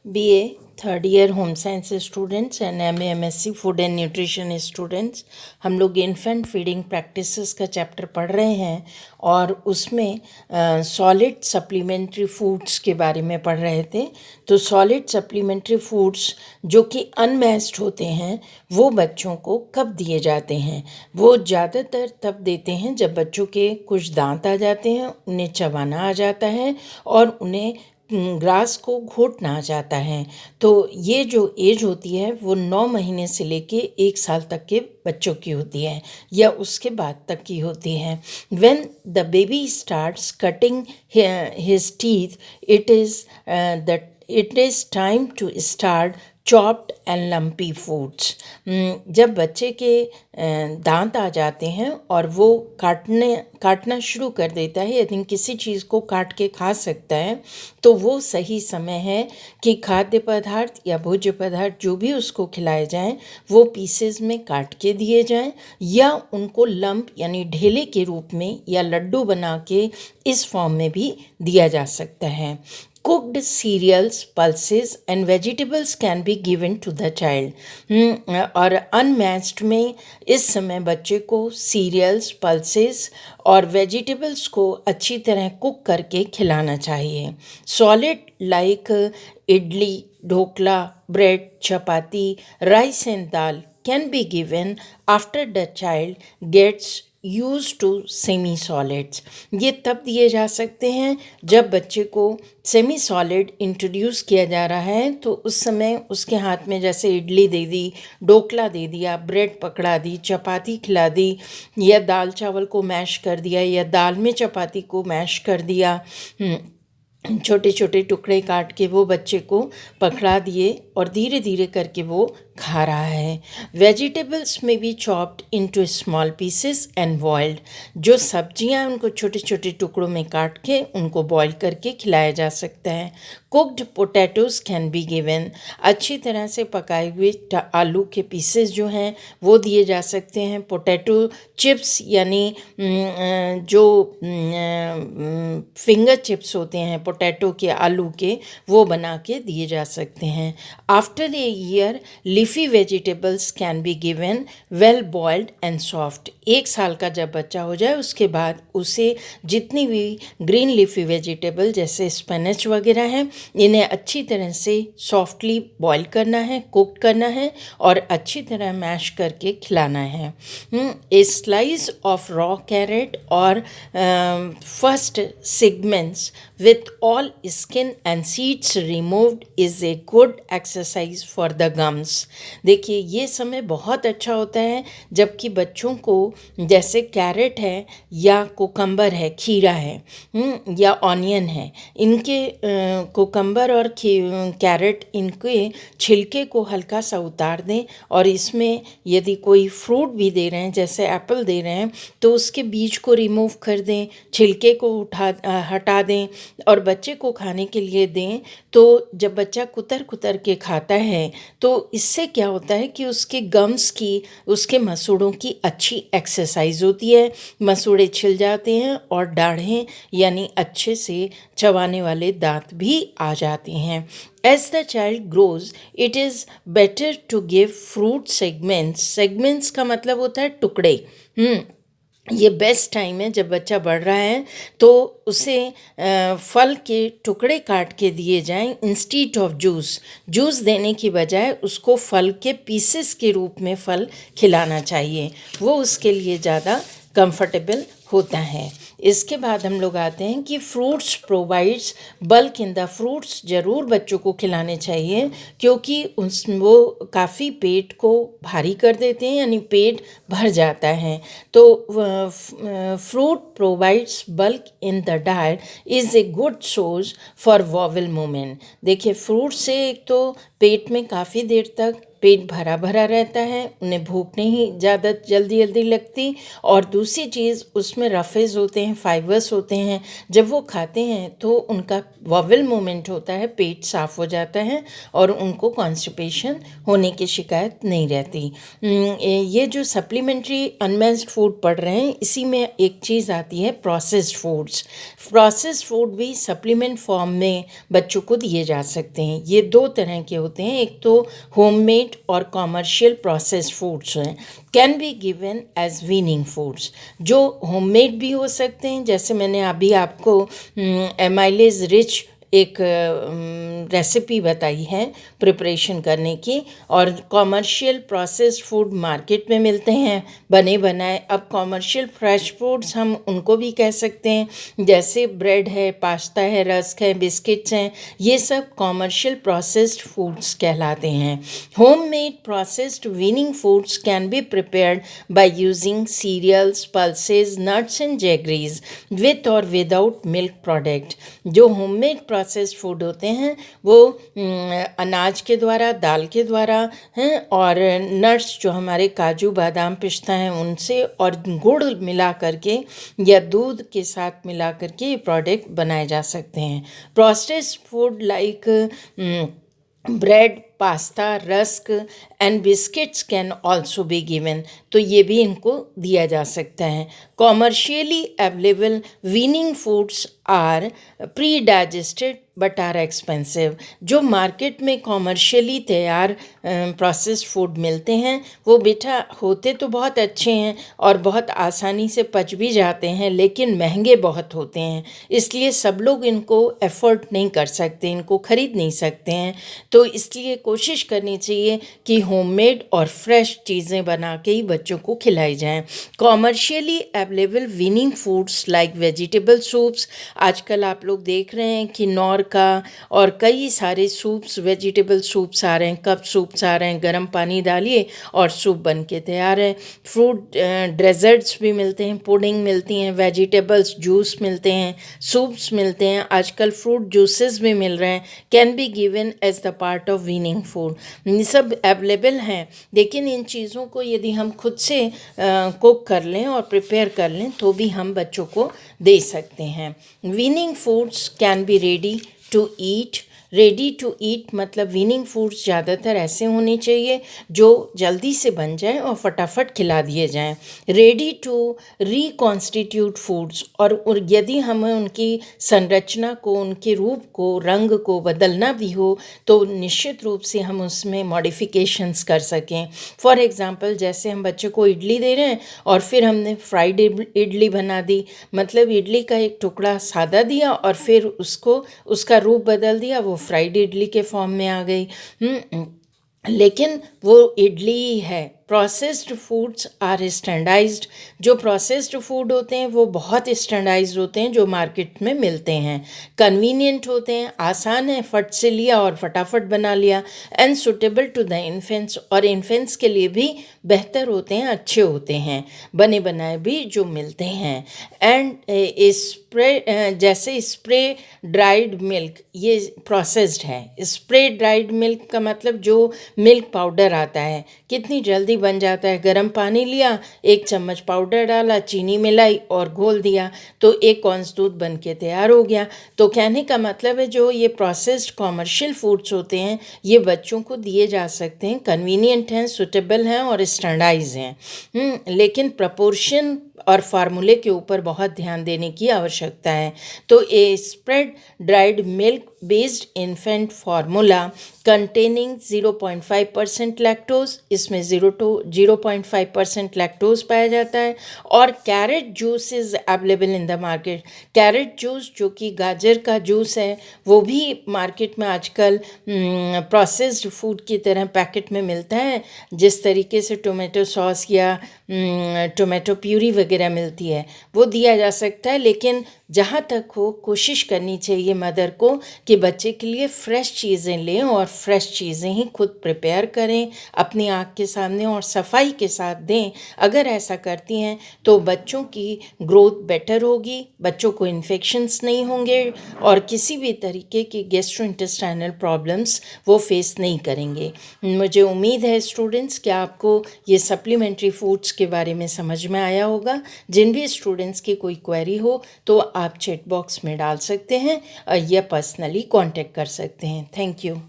BA third year home science students and MA MSc food and nutrition students, हम लोग infant feeding practices का chapter पढ़ रहे हैं और उसमें सॉलिड सप्लीमेंट्री फूड्स के बारे में पढ़ रहे थे। तो सॉलिड सप्लीमेंट्री फूड्स जो कि अनमैस्ड होते हैं वो बच्चों को कब दिए जाते हैं? वो ज़्यादातर तब देते हैं जब बच्चों के कुछ दांत आ जाते हैं, उन्हें चबाना आ जाता है और उन्हें ग्रास को घोटना आ जाता है। तो ये जो एज होती है वो 9 महीने से लेके 1 साल तक के बच्चों की होती है या उसके बाद तक की होती है। When the baby starts cutting his teeth, it is time to start chopped and lumpy foods. जब बच्चे के दांत आ जाते हैं और वो काटना शुरू कर देता है, यदि किसी चीज़ को काट के खा सकता है, तो वो सही समय है कि खाद्य पदार्थ या भोज्य पदार्थ जो भी उसको खिलाए जाएं वो पीसेस में काट के दिए जाएं या उनको लंप यानी ढेले के रूप में या लड्डू बना के इस फॉर्म में भी दिया जा सकता है। Cooked cereals, pulses and vegetables can be given to the child. और अनमैच्ड में इस समय बच्चे को सीरियल्स, पल्सेस और वेजिटेबल्स को अच्छी तरह कुक करके खिलाना चाहिए। Solid like idli, dhokla, bread, chapati, rice and dal can be given after the child gets used to semi solids. ये तब दिए जा सकते हैं जब बच्चे को सेमी सॉलिड इंट्रोड्यूस किया जा रहा है, तो उस समय उसके हाथ में जैसे इडली दे दी, ढोकला दे दिया, ब्रेड पकड़ा दी, चपाती खिला दी या दाल चावल को मैश कर दिया या दाल में चपाती को मैश कर दिया, छोटे छोटे टुकड़े काट के वो बच्चे को पकड़ा दिए और धीरे धीरे करके वो खा रहा है। वेजिटेबल्स में भी chopped into small pieces and boiled. जो सब्जियां उनको छोटे छोटे टुकड़ों में काट के उनको बॉईल करके खिलाया जा सकता है। Cooked potatoes can be given. अच्छी तरह से पकाए हुए आलू के पीसेस जो हैं वो दिए जा सकते हैं। पोटैटो चिप्स यानी जो फिंगर चिप्स होते हैं पोटैटो के, आलू के, वो बना के दिए जा सकते हैं। After a year leafy vegetables can be given well boiled and soft. 1 साल का जब बच्चा हो जाए उसके बाद उसे जितनी भी ग्रीन लीफी वेजिटेबल जैसे स्पिनच वगैरह हैं इन्हें अच्छी तरह से सॉफ्टली बॉईल करना है, कुक करना है और अच्छी तरह मैश करके खिलाना है। ए स्लाइस ऑफ रॉ कैरेट और first segments with all skin and seeds removed is a good exercise for the gums। देखिए ये समय बहुत अच्छा होता है जबकि बच्चों को जैसे कैरेट है या कोकम्बर है, खीरा है या ऑनियन है, इनके कोकम्बर और कैरेट इनके छिलके को हल्का सा उतार दें और इसमें यदि कोई फ्रूट भी दे रहे हैं जैसे एप्पल दे रहे हैं तो उसके बीज को रिमूव कर दें, छिलके को हटा दें और बच्चे को खाने के लिए दें। तो जब बच्चा कुतर कुतर के खाता है तो इससे क्या होता है कि उसके गम्स की, उसके मसूड़ों की अच्छी एक्सरसाइज होती है, मसूड़े छिल जाते हैं और दाढ़ें यानी अच्छे से चबाने वाले दांत भी आ जाते हैं। As the child grows, it is better to give fruit segments। segments का मतलब होता है टुकड़े। ये बेस्ट टाइम है जब बच्चा बढ़ रहा है तो उसे फल के टुकड़े काट के दिए जाएं इंस्टीड ऑफ जूस देने की बजाय उसको फल के पीसेस के रूप में फल खिलाना चाहिए, वो उसके लिए ज़्यादा कंफर्टेबल होता है। इसके बाद हम लोग आते हैं कि fruits provides bulk in the fruits. ज़रूर बच्चों को खिलाने चाहिए क्योंकि वो काफ़ी पेट को भारी कर देते हैं यानी पेट भर जाता है। तो fruit provides bulk in the diet is a good source for vowel movement. देखिए फ्रूट से एक तो पेट में काफ़ी देर तक पेट भरा भरा रहता है, उन्हें भूख नहीं ज़्यादा जल्दी जल्दी लगती। और दूसरी चीज़, उसमें रफेज होते हैं, फाइबर्स होते हैं, जब वो खाते हैं तो उनका वॉवल मूवमेंट होता है, पेट साफ हो जाता है और उनको कॉन्स्टिपेशन होने की शिकायत नहीं रहती। ये जो सप्लीमेंट्री अनबैलेंस्ड फूड पढ़ रहे हैं, इसी में एक चीज़ आती है प्रोसेस्ड फूड्स। प्रोसेस्ड फूड भी सप्लीमेंट फॉर्म में बच्चों को दिए जा सकते हैं। ये दो तरह के होते हैं, एक तो होममेड और कॉमर्शियल प्रोसेस्ड फूड्स हैं, can be given as weaning foods. जो होममेड भी हो सकते हैं, जैसे मैंने अभी आपको एमाइलेज रिच एक रेसिपी बताई है प्रिपरेशन करने की। और कॉमर्शियल प्रोसेस्ड फूड मार्केट में मिलते हैं बने बनाए। अब कॉमर्शियल फ्रेश फूड्स हम उनको भी कह सकते हैं, जैसे ब्रेड है, पास्ता है, रस्क है, बिस्किट्स हैं, ये सब कॉमर्शियल प्रोसेस्ड फूड्स कहलाते हैं। Homemade processed weaning foods can be prepared by using cereals, pulses, nuts and jaggeries with or without milk product. जो होममेड प्रोसेस्ड फूड होते हैं वो अनाज के द्वारा, दाल के द्वारा हैं, और नट्स जो हमारे काजू बादाम पिस्ता हैं उनसे, और गुड़ मिला करके या दूध के साथ मिला करके ये प्रोडक्ट बनाए जा सकते हैं। Processed food like bread, pasta, rusk and biscuits can also be given, तो ये भी इनको दिया जा सकता है। Commercially available weaning foods are pre digested but are expensive. जो मार्केट में कॉमर्शियली तैयार प्रोसेस्ड फूड मिलते हैं वो बेटा होते तो बहुत अच्छे हैं और बहुत आसानी से पच भी जाते हैं, लेकिन महंगे बहुत होते हैं, इसलिए सब लोग इनको एफोर्ड नहीं कर सकते, इनको ख़रीद नहीं सकते हैं। तो इसलिए कोशिश करनी चाहिए कि होममेड और फ्रेश चीज़ें बना के ही बच्चों को खिलाई जाएं। Commercially available weaning foods like vegetable soups, आजकल आप लोग देख रहे हैं कि नौर का और कई सारे सूप्स, वेजिटेबल सूप्स आ रहे हैं, कप सूप्स आ रहे हैं, गर्म पानी डालिए और सूप बन के तैयार है। फ्रूट डेजर्ट्स भी मिलते हैं, पुडिंग मिलती हैं, वेजिटेबल्स जूस मिलते हैं, सूप्स मिलते हैं, आजकल फ्रूट जूसेस भी मिल रहे हैं, can be given as the part of weaning food. ये सब अवेलेबल हैं, लेकिन इन चीज़ों को यदि हम खुद से कुक कर लें और प्रिपेयर कर लें तो भी हम बच्चों को दे सकते हैं। Weaning foods can be ready to eat. Ready to eat मतलब वीनिंग फूड्स ज़्यादातर ऐसे होने चाहिए जो जल्दी से बन जाएं और फटाफट खिला दिए जाएं। रेडी टू रिकॉन्स्टिट्यूट फूड्स, और यदि हमें उनकी संरचना को, उनके रूप को, रंग को बदलना भी हो तो निश्चित रूप से हम उसमें मॉडिफिकेशंस कर सकें। फॉर एग्ज़ाम्पल, जैसे हम बच्चे को इडली दे रहे हैं और फिर हमने फ्राइड इडली बना दी, मतलब इडली का एक टुकड़ा सादा दिया और फिर उसको उसका रूप बदल दिया, वो फ्राइड इडली के फॉर्म में आ गई। लेकिन वो इडली ही है। Processed foods are standardised. जो प्रोसेस्ड फूड होते हैं वो बहुत स्टैंडर्डाइज्ड होते हैं, जो मार्केट में मिलते हैं, कन्वीनियंट होते हैं, आसान है, फट से लिया और फटाफट बना लिया, and suitable to the infants, और इन्फेंट्स के लिए भी बेहतर होते हैं, अच्छे होते हैं, बने बनाए भी जो मिलते हैं। एंड स्प्रे, जैसे स्प्रे ड्राइड मिल्क, ये प्रोसेस्ड है। स्प्रे ड्राइड मिल्क का मतलब जो मिल्क पाउडर आता है, कितनी जल्दी बन जाता है। गर्म पानी लिया, 1 चम्मच पाउडर डाला, चीनी मिलाई और घोल दिया तो 1 औंस दूध बन के तैयार हो गया। तो कहने का मतलब है जो ये प्रोसेस्ड कॉमर्शियल फूड्स होते हैं ये बच्चों को दिए जा सकते हैं, कन्वीनियंट हैं, सुटेबल हैं और स्टैंडर्डाइज हैं। लेकिन प्रपोर्शन और फार्मूले के ऊपर बहुत ध्यान देने की आवश्यकता है। तो a spread dried milk based infant formula containing 0.5% lactose, इसमें 0.5% लैक्टोज पाया जाता है। और carrot juice is available in the market. Carrot juice जो कि गाजर का जूस है वो भी मार्केट में आजकल प्रोसेस्ड फूड की तरह पैकेट में मिलता है। जिस तरीके से टोमेटो सॉस या टोमेटो प्यूरी वगैरह मिलती है वो दिया जा सकता है, लेकिन जहाँ तक हो कोशिश करनी चाहिए मदर को कि बच्चे के लिए फ़्रेश चीज़ें लें और फ़्रेश चीज़ें ही खुद प्रिपेयर करें अपनी आँख के सामने और सफाई के साथ दें। अगर ऐसा करती हैं तो बच्चों की ग्रोथ बेटर होगी, बच्चों को इन्फेक्शंस नहीं होंगे और किसी भी तरीके की गैस्ट्रोइंटेस्टाइनल प्रॉब्लम्स वो फेस नहीं करेंगे। मुझे उम्मीद है स्टूडेंट्स कि आपको ये सप्लीमेंट्री फूड्स के बारे में समझ में आया होगा। जिन भी स्टूडेंट्स की कोई क्वेरी हो तो आप चैट बॉक्स में डाल सकते हैं या पर्सनली कांटेक्ट कर सकते हैं। Thank you.